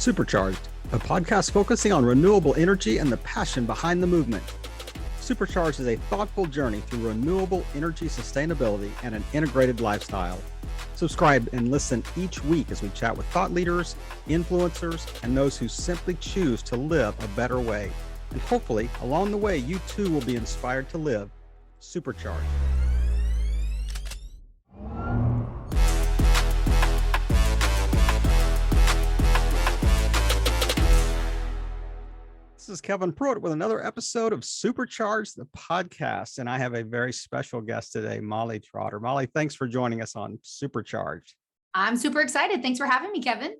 Supercharged, a podcast focusing on renewable energy and the passion behind the movement. Supercharged is a thoughtful journey through renewable energy sustainability and an integrated lifestyle. Subscribe and listen each week as we chat with thought leaders, influencers, and those who simply choose to live a better way. And hopefully, along the way, you too will be inspired to live supercharged. This is Kevin Pruitt with another episode of Supercharged, the podcast. And I have a very special guest today, Molly Trotter. Molly, thanks for joining us on Supercharged. I'm super excited. Thanks for having me, Kevin.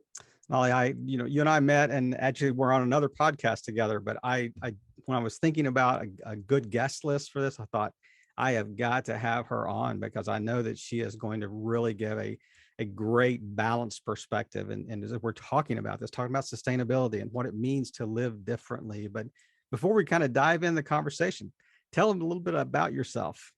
Molly, you and I met and actually we're on another podcast together, but when I was thinking about a good guest list for this, I thought I have got to have her on because I know that she is going to really give a great balanced perspective. And as we're talking about sustainability and what it means to live differently. But before we kind of dive in the conversation, tell them a little bit about yourself.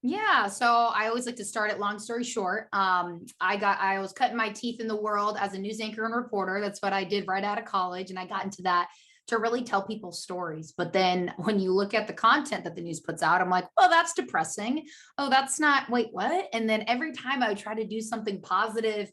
Yeah. So I always like to start it long story short. I was cutting my teeth in the world as a news anchor and reporter. That's what I did right out of college. And I got into that to really tell people stories. But then when you look at the content that the news puts out, I'm like, oh, that's depressing. Oh, that's not, wait, what? And then every time I try to do something positive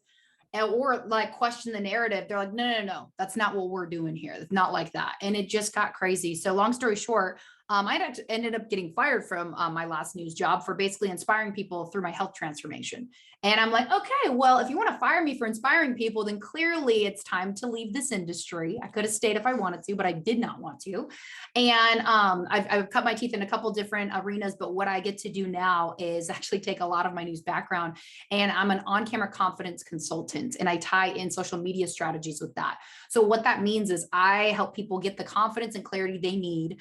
or like question the narrative, they're like, no, that's not what we're doing here. It's not like that. And it just got crazy. So long story short, I ended up getting fired from my last news job for basically inspiring people through my health transformation. And I'm like, okay, well, if you want to fire me for inspiring people, then clearly it's time to leave this industry. I could have stayed if I wanted to, but I did not want to. And I've cut my teeth in a couple different arenas, but what I get to do now is actually take a lot of my news background, and I'm an on-camera confidence consultant, and I tie in social media strategies with that. So what that means is I help people get the confidence and clarity they need,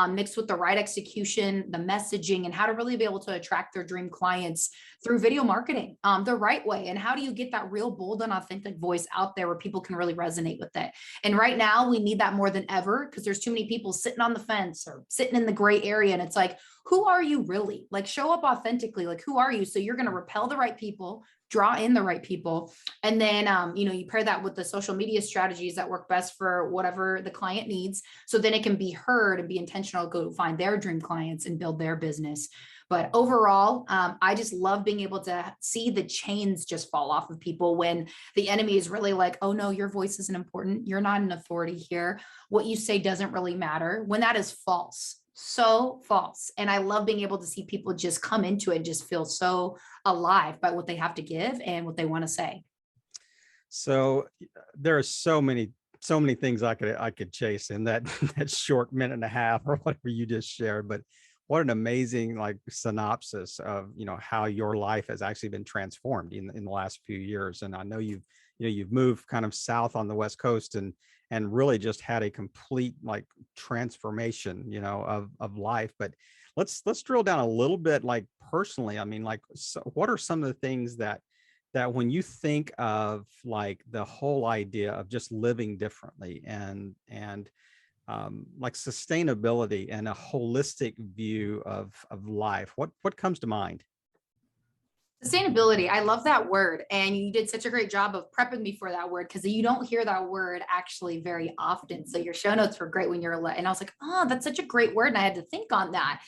mixed with the right execution, the messaging, and how to really be able to attract their dream clients through video marketing the right way. And how do you get that real, bold, and authentic voice out there where people can really resonate with it? And right now we need that more than ever because there's too many people sitting on the fence or sitting in the gray area. And it's like, who are you really? Like, show up authentically. Like, who are you? So you're going to repel the right people, draw in the right people. And then, you pair that with the social media strategies that work best for whatever the client needs. So then it can be heard and be intentional, go find their dream clients and build their business. But overall, I just love being able to see the chains just fall off of people when the enemy is really like, oh no, your voice isn't important. You're not an authority here. What you say doesn't really matter, when that is false. So false. And I love being able to see people just come into it and just feel so alive by what they have to give and what they want to say. So there are so many things I could chase in that short minute and a half or whatever you just shared. But what an amazing synopsis of how your life has actually been transformed in the last few years. And I know you've moved kind of south on the West Coast and really just had a complete transformation of life. But let's drill down a little bit personally. I mean, so what are some of the things that when you think of the whole idea of just living differently and sustainability and a holistic view of life, what comes to mind? Sustainability. I love that word. And you did such a great job of prepping me for that word because you don't hear that word actually very often. So your show notes were great when you're, and I was like, oh, that's such a great word. And I had to think on that.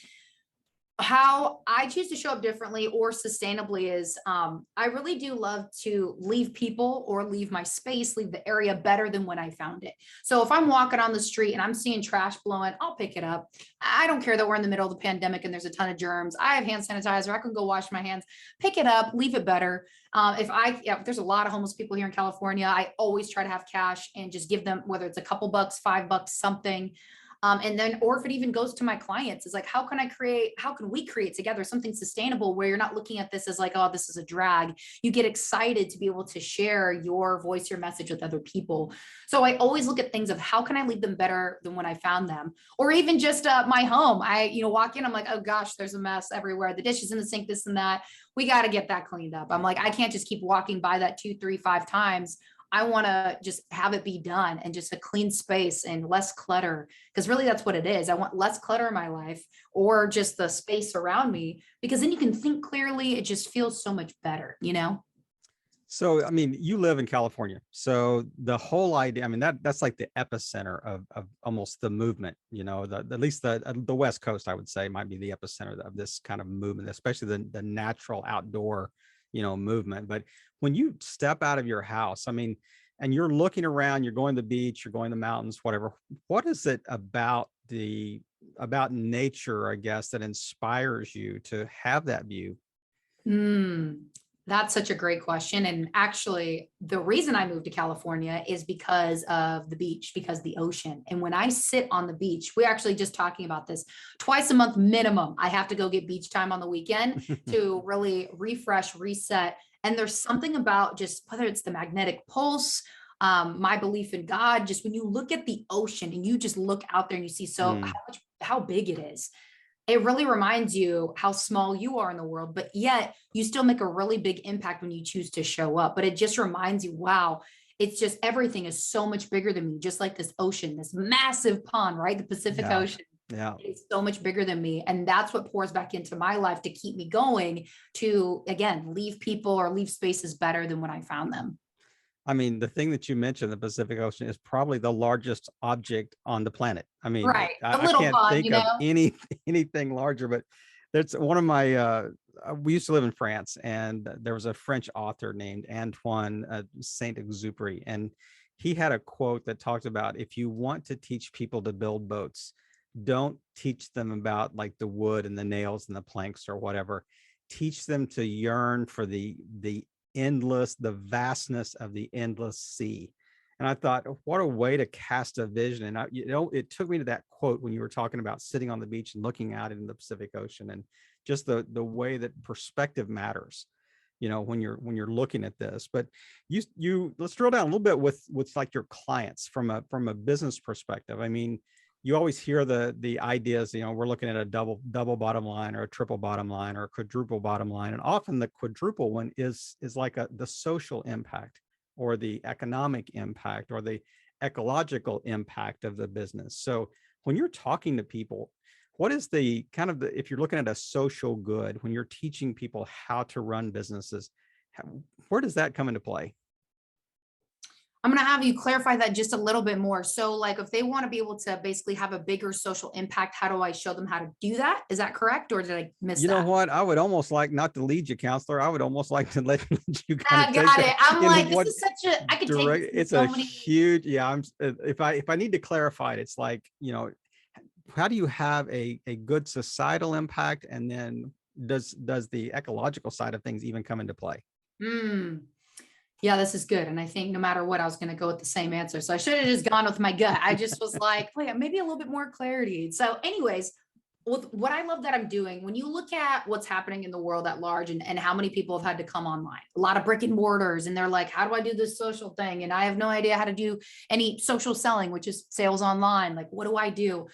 How I choose to show up differently or sustainably is I really do love to leave people or leave my space, leave the area better than when I found it. So if I'm walking on the street and I'm seeing trash blowing, I'll pick it up. I don't care that we're in the middle of the pandemic and there's a ton of germs. I have hand sanitizer. I can go wash my hands, pick it up, leave it better. If there's a lot of homeless people here in California, I always try to have cash and just give them, whether it's a couple bucks, $5, something. And then, or if it even goes to my clients, is like, how can we create together something sustainable where you're not looking at this as like, oh, this is a drag. You get excited to be able to share your voice, your message with other people. So I always look at things of how can I leave them better than when I found them, or even just my home. I, walk in, I'm like, oh gosh, there's a mess everywhere. The dishes in the sink, this and that. We got to get that cleaned up. I'm like, I can't just keep walking by that 2, 3, 5 times. I want to just have it be done and just a clean space and less clutter. Because really that's what it is. I want less clutter in my life or just the space around me, because then you can think clearly. It just feels so much better, So, I mean, you live in California. So the whole idea, I mean, that's like the epicenter of almost the movement, at least the West Coast, I would say, might be the epicenter of this kind of movement, especially the natural outdoor, movement. But when you step out of your house, I mean, and you're looking around, you're going to the beach, you're going to the mountains, whatever. What is it about nature, I guess, that inspires you to have that view? Mm, that's such a great question. And actually, the reason I moved to California is because of the beach, because the ocean. And when I sit on the beach, we're actually just talking about this twice a month minimum. I have to go get beach time on the weekend to really refresh, reset. And there's something about just whether it's the magnetic pulse, my belief in God, just when you look at the ocean and you just look out there and you see Mm, how big it is, it really reminds you how small you are in the world, but yet you still make a really big impact when you choose to show up. But it just reminds you, wow, it's just everything is so much bigger than me, just like this ocean, this massive pond, right? The Pacific yeah. Ocean Yeah. is so much bigger than me. And that's what pours back into my life to keep me going to, again, leave people or leave spaces better than when I found them. I mean, the thing that you mentioned, the Pacific Ocean, is probably the largest object on the planet. I mean, Right. A I little can't pond, think of anything larger, but there's one of my we used to live in France, and there was a French author named Antoine Saint-Exupéry, and he had a quote that talked about, if you want to teach people to build boats, don't teach them about like the wood and the nails and the planks or whatever. Teach them to yearn for the vastness of the endless sea. And I thought, what a way to cast a vision. And it took me to that quote when you were talking about sitting on the beach and looking out into the Pacific Ocean, and just the way that perspective matters, when you're looking at this. But you let's drill down a little bit with like your clients from a business perspective. I mean, you always hear the ideas, we're looking at a double bottom line, or a triple bottom line, or a quadruple bottom line. And often the quadruple one is like the social impact, or the economic impact, or the ecological impact of the business. So when you're talking to people, what is the kind of if you're looking at a social good, when you're teaching people how to run businesses, where does that come into play? I'm going to have you clarify that just a little bit more. So, like, if they want to be able to basically have a bigger social impact, how do I show them how to do that? Is that correct? Or did I miss You know that? what? I would almost like not to lead you, counselor. I would almost like to let you kind of Ah, take got that it. I'm in like, this what is such a, I could take this direct. in It's a so many. huge, yeah. If I need to clarify it, it's like, how do you have a good societal impact, and then does the ecological side of things even come into play? Mm, yeah, this is good. And I think no matter what, I was going to go with the same answer. So I should have just gone with my gut. I just was like, wait, maybe a little bit more clarity. So, anyways, with what I love that I'm doing, when you look at what's happening in the world at large, and how many people have had to come online, a lot of brick and mortars, and they're like, how do I do this social thing? And I have no idea how to do any social selling, which is sales online. Like, what do I do?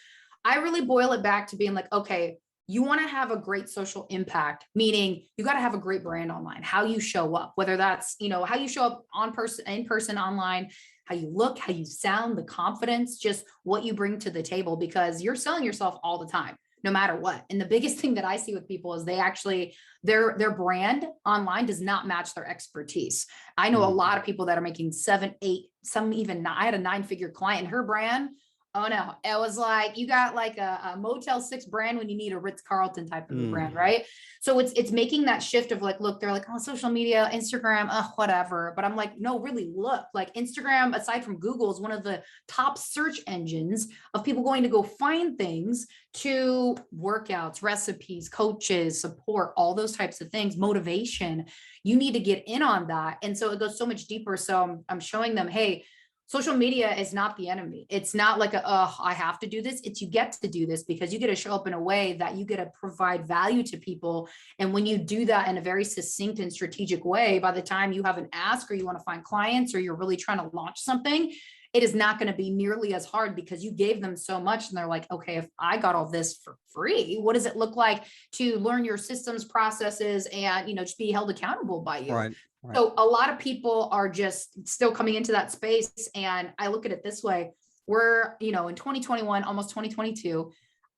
I really boil it back to being like, okay, you want to have a great social impact, meaning you got to have a great brand online, how you show up, whether that's, how you show up on person, in person, online, how you look, how you sound, the confidence, just what you bring to the table, because you're selling yourself all the time, no matter what. And the biggest thing that I see with people is they actually, their brand online does not match their expertise. I know a Mm. lot of people that are making 7, 8, some even nine. I had a 9-figure client, her brand, oh no, it was like you got like a Motel 6 brand when you need a Ritz-Carlton type of a Mm. brand, right? So it's making that shift of like, look, they're like, oh, social media, Instagram, whatever. But I'm like, no, really look, like Instagram, aside from Google, is one of the top search engines of people going to go find things, to workouts, recipes, coaches, support, all those types of things, motivation. You need to get in on that. And so it goes so much deeper. So I'm showing them, hey, social media is not the enemy. It's not like I have to do this. It's you get to do this because you get to show up in a way that you get to provide value to people. And when you do that in a very succinct and strategic way, by the time you have an ask, or you want to find clients, or you're really trying to launch something, it is not going to be nearly as hard because you gave them so much. And they're like, okay, if I got all this for free, what does it look like to learn your systems, processes, and, just be held accountable by you? Right. Right. So a lot of people are just still coming into that space. And I look at it this way. We're, in 2021, almost 2022.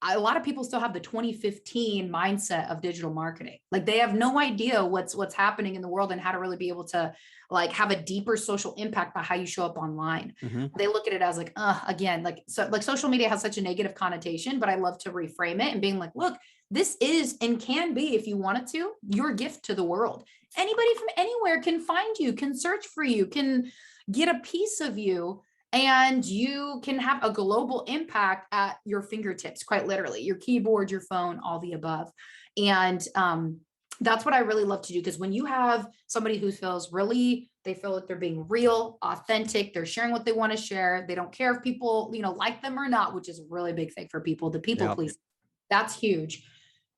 a lot of people still have the 2015 mindset of digital marketing. Like they have no idea what's happening in the world and how to really be able to like have a deeper social impact by how you show up online. Mhm. They look at it as like, again, like, so like social media has such a negative connotation, but I love to reframe it and being like, look, this is and can be, if you wanted to, your gift to the world. Anybody from anywhere can find you, can search for you, can get a piece of you, and you can have a global impact at your fingertips, quite literally, your keyboard, your phone, all the above. And that's what I really love to do. Because when you have somebody who feels really, they feel like they're being real, authentic, they're sharing what they want to share. They don't care if people, like them or not, which is a really big thing for people, the people Yeah. please. That's huge.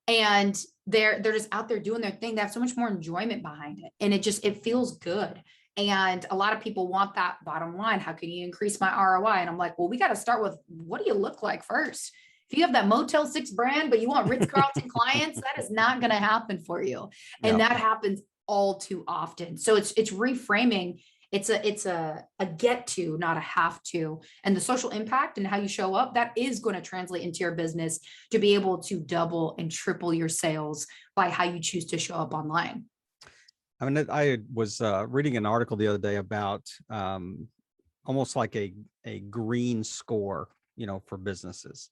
And they're just out there doing their thing. They have so much more enjoyment behind it. And it feels good. And a lot of people want that bottom line. How can you increase my ROI? And I'm like, well, we got to start with, what do you look like first? If you have that Motel 6 brand, but you want Ritz-Carlton clients, that is not going to happen for you. Yeah. And that happens all too often. So it's reframing. It's a get to, not a have to. And the social impact and how you show up, that is going to translate into your business to be able to double and triple your sales by how you choose to show up online. I mean, I was reading an article the other day about almost like a green score, for businesses.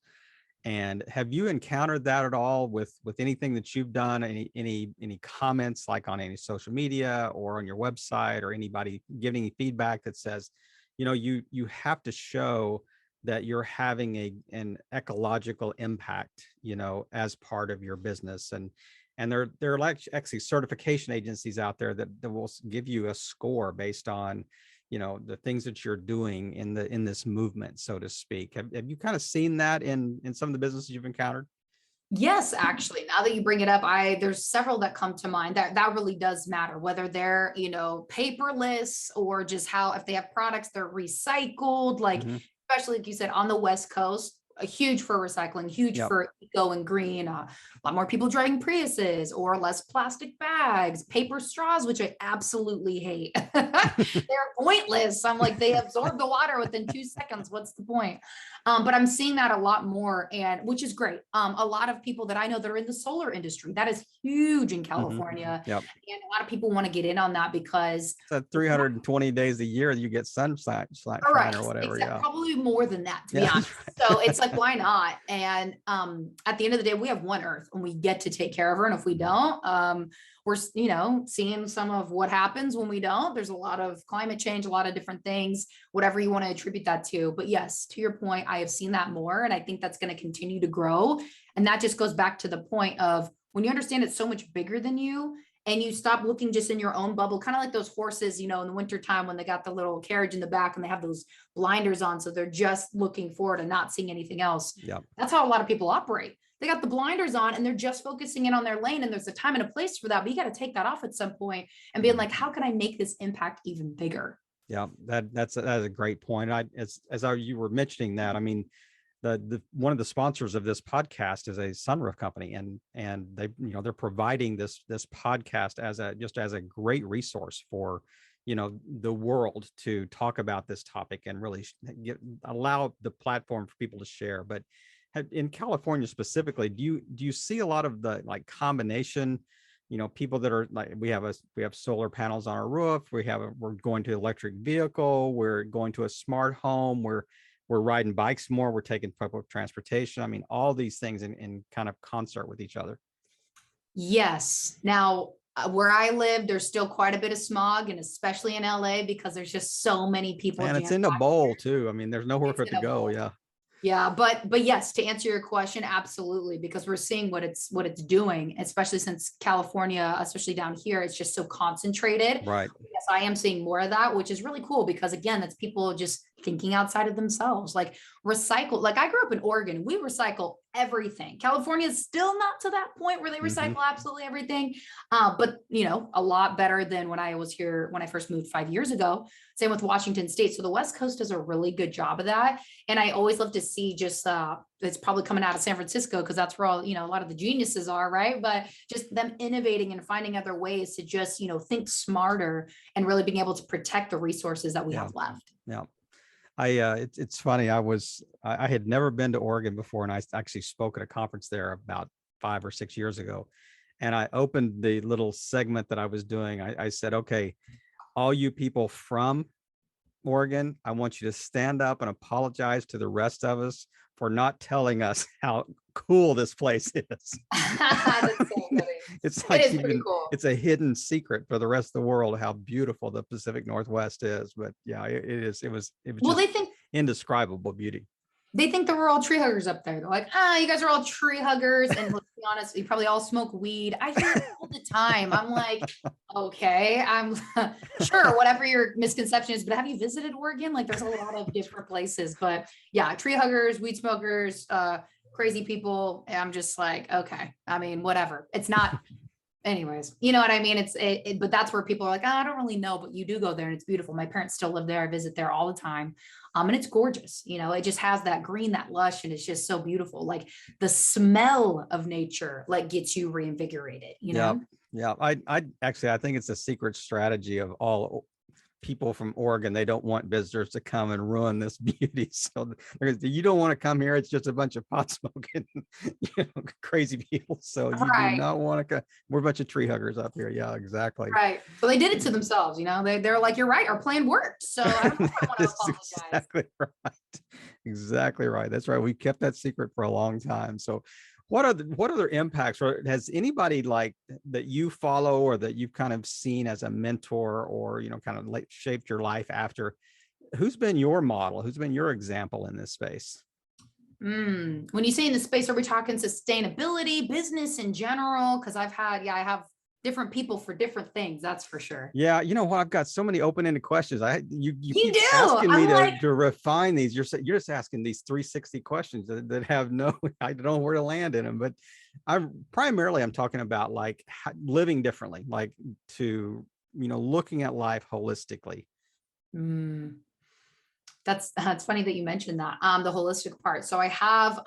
And have you encountered that at all with anything that you've done? Any comments like on any social media or on your website, or anybody giving any feedback that says, you have to show that you're having an ecological impact, as part of your business. And there are like actually certification agencies out there that will give you a score based on, the things that you're doing in this movement, so to speak. Have you kind of seen that in some of the businesses you've encountered? Yes, actually, now that you bring it up, there's several that come to mind that really does matter, whether they're, paperless or just how, if they have products, they're recycled, like, Mhm. especially like you said, on the West Coast, a huge for recycling, huge Yep. for eco and green, a lot more people driving Priuses or less plastic bags, paper straws, which I absolutely hate. They're pointless. I'm like, they absorb the water within 2 seconds. What's the point? But I'm seeing that a lot more, and which is great. A lot of people that I know that are in the solar industry, that is huge in Mhm. California. Yep. And a lot of people want to get in on that because So 320 days a year you get sunshine all shine right, or whatever. Yeah. probably more than that, to be Yeah. honest. That's So right. it's like, why not? And at the end of the day, we have one Earth, and we get to take care of her. And if we don't, we're seeing some of what happens when we don't. There's a lot of climate change, a lot of different things, whatever you want to attribute that to. But yes, to your point, I have seen that more, and I think that's going to continue to grow. And that just goes back to the point of when you understand it's so much bigger than you, and you stop looking just in your own bubble, kind of like those horses, in the wintertime when they got the little carriage in the back and they have those blinders on. So they're just looking forward and not seeing anything else. Yep. That's how a lot of people operate. They got the blinders on and they're just focusing in on their lane. And there's a time and a place for that, but you got to take that off at some point and being like, how can I make this impact even bigger? Yeah, that's a great point. You were mentioning that, I mean, the one of the sponsors of this podcast is a sunroof company, and they, they're providing this podcast as a great resource for, the world to talk about this topic and really allow the platform for people to share. But in California specifically, do you see a lot of the like combination, people that are like, we have solar panels on our roof, we're going to electric vehicle, we're going to a smart home, we're riding bikes more, we're taking public transportation. I mean, all these things in kind of concert with each other. Yes. Now, where I live, there's still quite a bit of smog, and especially in LA, because there's just so many people. And it's in a bowl too. I mean, there's nowhere for it to go. Yeah. Yeah, but yes, to answer your question, absolutely, because we're seeing what it's doing, especially since California, especially down here, it's just so concentrated. Right. Yes, I am seeing more of that, which is really cool because again, that's people just thinking outside of themselves, like recycle. Like I grew up in Oregon, we recycle everything. California is still not to that point where they recycle absolutely everything, but a lot better than when I was here when I first moved 5 years ago. Same with Washington State. So the West Coast does a really good job of that. And I always love to see just, it's probably coming out of San Francisco because that's where all, a lot of the geniuses are, right? But just them innovating and finding other ways to just, think smarter and really being able to protect the resources that we have left. Yeah. It's funny. I had never been to Oregon before, and I actually spoke at a conference there about 5 or 6 years ago. And I opened the little segment that I was doing. I said, okay, all you people from Oregon, I want you to stand up and apologize to the rest of us for not telling us how cool this place is. That's so funny. It's It like is pretty even cool. it's a hidden secret for the rest of the world how beautiful the Pacific Northwest is. But yeah, it is. It was Well, just they think indescribable beauty. that we're all tree huggers up there. They're like, you guys are all tree huggers. And let's be honest, you probably all smoke weed. I hear it all the time. I'm like, okay, I'm sure, whatever your misconception is, but have you visited Oregon? Like, there's a lot of different places, but yeah, tree huggers, weed smokers, crazy people. And I'm just like, okay, I mean, whatever. It's not, anyways, you know what I mean? But that's where people are like, I don't really know, but you do go there and it's beautiful. My parents still live there. I visit there all the time. And it's gorgeous. It just has that green, that lush, and it's just so beautiful. Like the smell of nature, like gets you reinvigorated, Yeah. Yeah. I think it's a secret strategy of all people from Oregon. They don't want visitors to come and ruin this beauty. So you don't want to come here. It's just a bunch of pot smoking, crazy people. So you do Right. not want to come. We're a bunch of tree huggers up here. Yeah, exactly. Right. But they did it to themselves, they're like, you're right. Our plan worked. So I don't know if I want to That's apologize. exactly right. Exactly right. That's right. We kept that secret for a long time. So what other impacts, or has anybody like that you follow or that you've kind of seen as a mentor, or kind of like shaped your life after, who's been your model, who's been your example in this space? When you say in the space, are we talking sustainability, business in general? Because I have different people for different things. That's for sure. Yeah, you know what? I've got so many open-ended questions. You You keep do. asking me I'm like, to refine these. You're just asking these 360 questions that have no, I don't know where to land in them. But I'm talking about like living differently, like to looking at life holistically. mm, that's funny that you mentioned that. The holistic part. So I have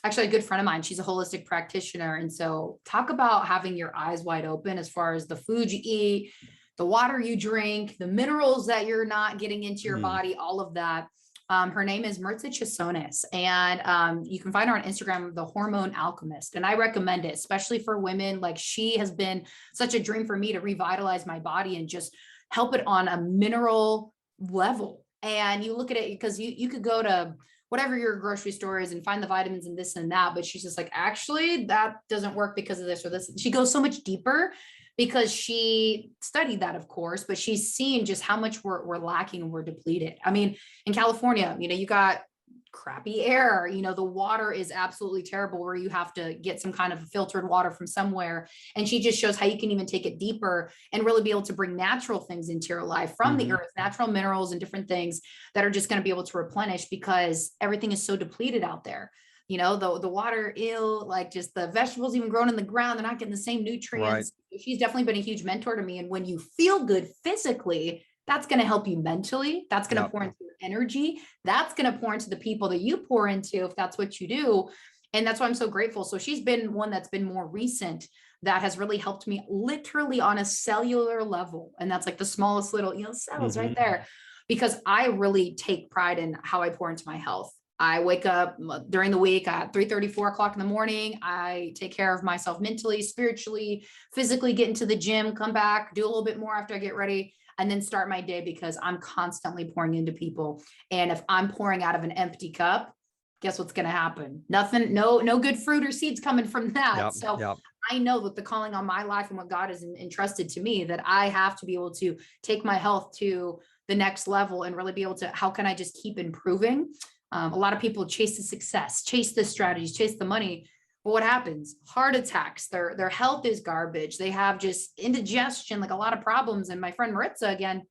actually a good friend of mine. She's a holistic practitioner, and so talk about having your eyes wide open as far as the food you eat, the water you drink, the minerals that you're not getting into your Mm, body, all of that. Her name is Mirza Chisonis, and you can find her on Instagram, The Hormone Alchemist. And I recommend it, especially for women. Like, she has been such a dream for me to revitalize my body and just help it on a mineral level. And you look at it because you could go to whatever your grocery store is and find the vitamins and this and that. But she's just like, actually, that doesn't work because of this or this. She goes so much deeper because she studied that, of course, but she's seen just how much we're lacking and we're depleted. I mean, in California, you got crappy air, the water is absolutely terrible where you have to get some kind of filtered water from somewhere. And she just shows how you can even take it deeper and really be able to bring natural things into your life from the mhm. earth, natural minerals and different things that are just going to be able to replenish because everything is so depleted out there. The water, ill, like just the vegetables even grown in the ground, they're not getting the same Right. nutrients. She's definitely been a huge mentor to me. And when you feel good physically, that's going to help you mentally. That's going to Yep. pour into your energy. That's going to pour into the people that you pour into if that's what you do. And that's why I'm so grateful. So she's been one that's been more recent that has really helped me literally on a cellular level. And that's like the smallest little, cells right Mhm. there, because I really take pride in how I pour into my health. I wake up during the week at 3:30, 4 o'clock in the morning. I take care of myself mentally, spiritually, physically, get into the gym, come back, do a little bit more after I get ready, and then start my day because I'm constantly pouring into people. And if I'm pouring out of an empty cup, guess what's going to happen? Nothing, no good fruit or seeds coming from that. Yep. So Yep. I know that the calling on my life and what God has entrusted to me, that I have to be able to take my health to the next level and really be able to, how can I just keep improving? A lot of people chase the success, chase the strategies, chase the money. But what happens? Heart attacks, their health is garbage. They have just indigestion, like a lot of problems. And my friend Maritza, again,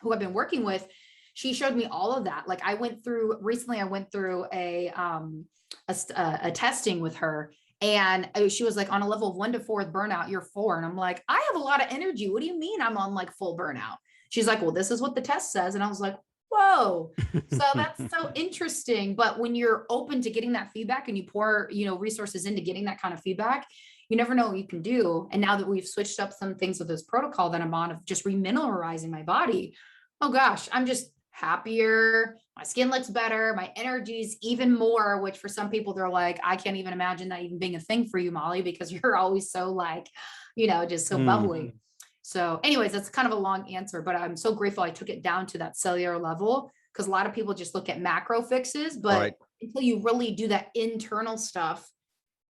who I've been working with, she showed me all of that. Like I went through a testing with her, and she was like, on a level of 1 to 4 with burnout, you're 4. And I'm like, I have a lot of energy. What do you mean I'm on like full burnout? She's like, well, this is what the test says. And I was like, whoa. So that's so interesting. But when you're open to getting that feedback and you pour, resources into getting that kind of feedback, you never know what you can do. And now that we've switched up some things with this protocol that I'm on of just remineralizing my body, oh gosh, I'm just happier, my skin looks better, my energy is even more, which for some people they're like, I can't even imagine that even being a thing for you, Molly, because you're always so like, just so Mm, bubbly. So anyways, that's kind of a long answer, but I'm so grateful I took it down to that cellular level, because a lot of people just look at macro fixes, but right. until you really do that internal stuff,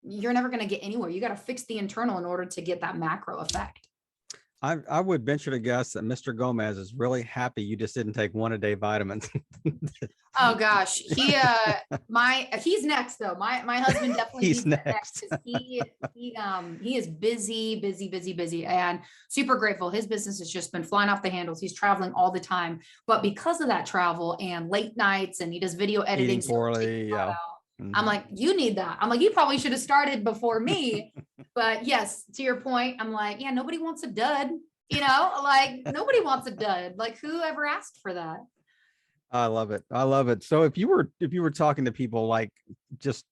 you're never going to get anywhere. You got to fix the internal in order to get that macro effect. I would venture to guess that Mr. Gomez is really happy you just didn't take one a day vitamins. Oh gosh, he's next though. My husband definitely He's needs that next, next. because he is busy, busy, busy, busy, and super grateful. His business has just been flying off the handles. He's traveling all the time, but because of that travel and late nights, and he does video editing, Eating so it takes poorly. a lot Yeah. out. I'm Mhm. like, you need that. I'm like, you probably should have started before me. But yes, to your point, I'm like, yeah, nobody wants a dud. Like nobody wants a dud. Like who ever asked for that? I love it. I love it. So if you were talking to people like just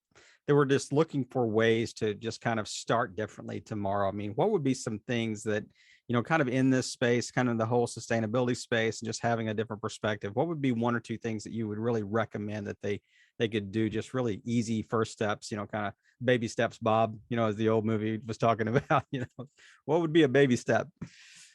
they were just looking for ways to just kind of start differently tomorrow, I mean, what would be some things that, kind of in this space, kind of the whole sustainability space and just having a different perspective, what would be one or two things that you would really recommend that they could do, just really easy first steps, kind of baby steps, Bob, as the old movie was talking about, what would be a baby step?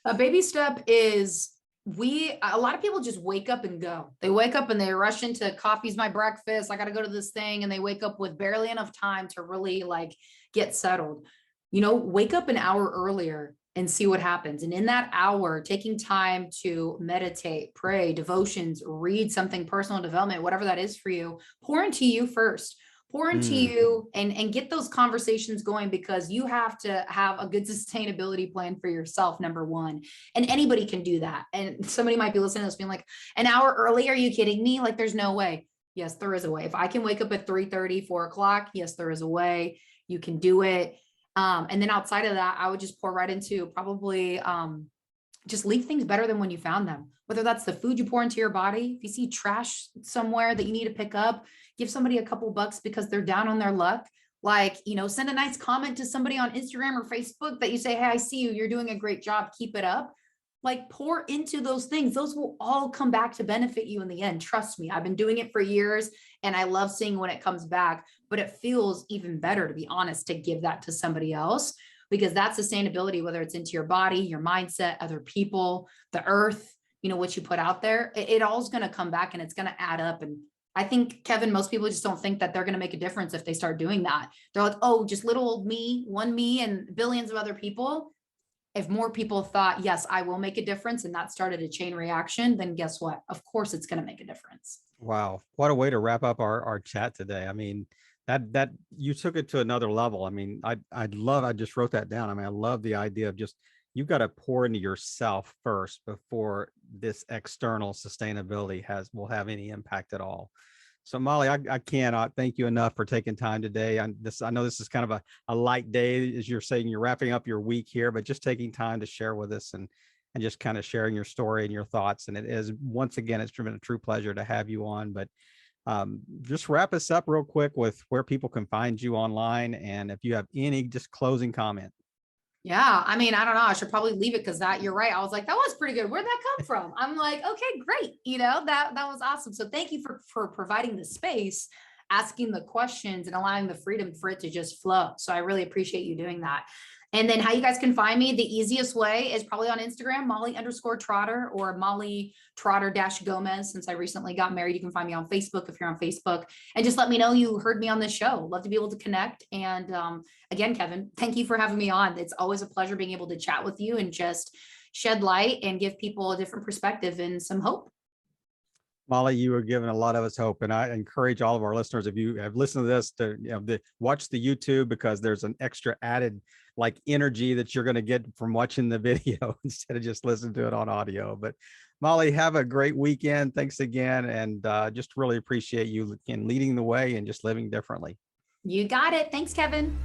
A baby step is a lot of people just wake up and go. They wake up and they rush into coffee's my breakfast. I got to go to this thing. And they wake up with barely enough time to really like get settled. Wake up an hour earlier and see what happens. And in that hour, taking time to meditate, pray, devotions, read something personal development, whatever that is for you, pour into you first. Pour into Mm, you and get those conversations going, because you have to have a good sustainability plan for yourself, number one. And anybody can do that. And somebody might be listening to this being like, an hour early, are you kidding me? Like there's no way. Yes, there is a way. If I can wake up at 3:30, 4 o'clock, yes, there is a way. You can do it. And then outside of that, I would just pour right into probably just leave things better than when you found them. Whether that's the food you pour into your body, if you see trash somewhere that you need to pick up, give somebody a couple bucks because they're down on their luck. Like, send a nice comment to somebody on Instagram or Facebook that you say, hey, I see you, you're doing a great job, keep it up. Like pour into those things. Those will all come back to benefit you in the end. Trust me, I've been doing it for years and I love seeing when it comes back, but it feels even better, to be honest, to give that to somebody else, because that's sustainability, whether it's into your body, your mindset, other people, the earth, what you put out there, it all is going to come back and it's going to add up. And I think, Kevin, most people just don't think that they're going to make a difference if they start doing that. They're like, oh, just little old me, one me and billions of other people. If more people thought, yes, I will make a difference, and that started a chain reaction, then guess what? Of course, it's going to make a difference. wow. What a way to wrap up our chat today. I mean, that you took it to another level. I mean, I just wrote that down. I mean, I love the idea of just, you've got to pour into yourself first before this external sustainability will have any impact at all. So Molly, I cannot thank you enough for taking time today. I know this is kind of a light day, as you're saying, you're wrapping up your week here, but just taking time to share with us and just kind of sharing your story and your thoughts. And it is, once again, it's been a true pleasure to have you on. But just wrap us up real quick with where people can find you online, and if you have any just closing comment. Yeah, I mean, I don't know. I should probably leave it, because you're right. I was like, that was pretty good. Where'd that come from? I'm like, okay, great. That was awesome. So thank you for providing the space, asking the questions, and allowing the freedom for it to just flow. So I really appreciate you doing that. And then how you guys can find me, the easiest way is probably on Instagram, Molly_Trotter, or Molly Trotter-Gomez. Since I recently got married, you can find me on Facebook if you're on Facebook, and just let me know you heard me on this show. Love to be able to connect. And again, Kevin, thank you for having me on. It's always a pleasure being able to chat with you and just shed light and give people a different perspective and some hope. Molly, you were giving a lot of us hope, and I encourage all of our listeners, if you have listened to this, to watch the YouTube, because there's an extra added like energy that you're going to get from watching the video instead of just listening to it on audio. But Molly, have a great weekend. Thanks again, and just really appreciate you in leading the way and just living differently. You got it. Thanks, Kevin.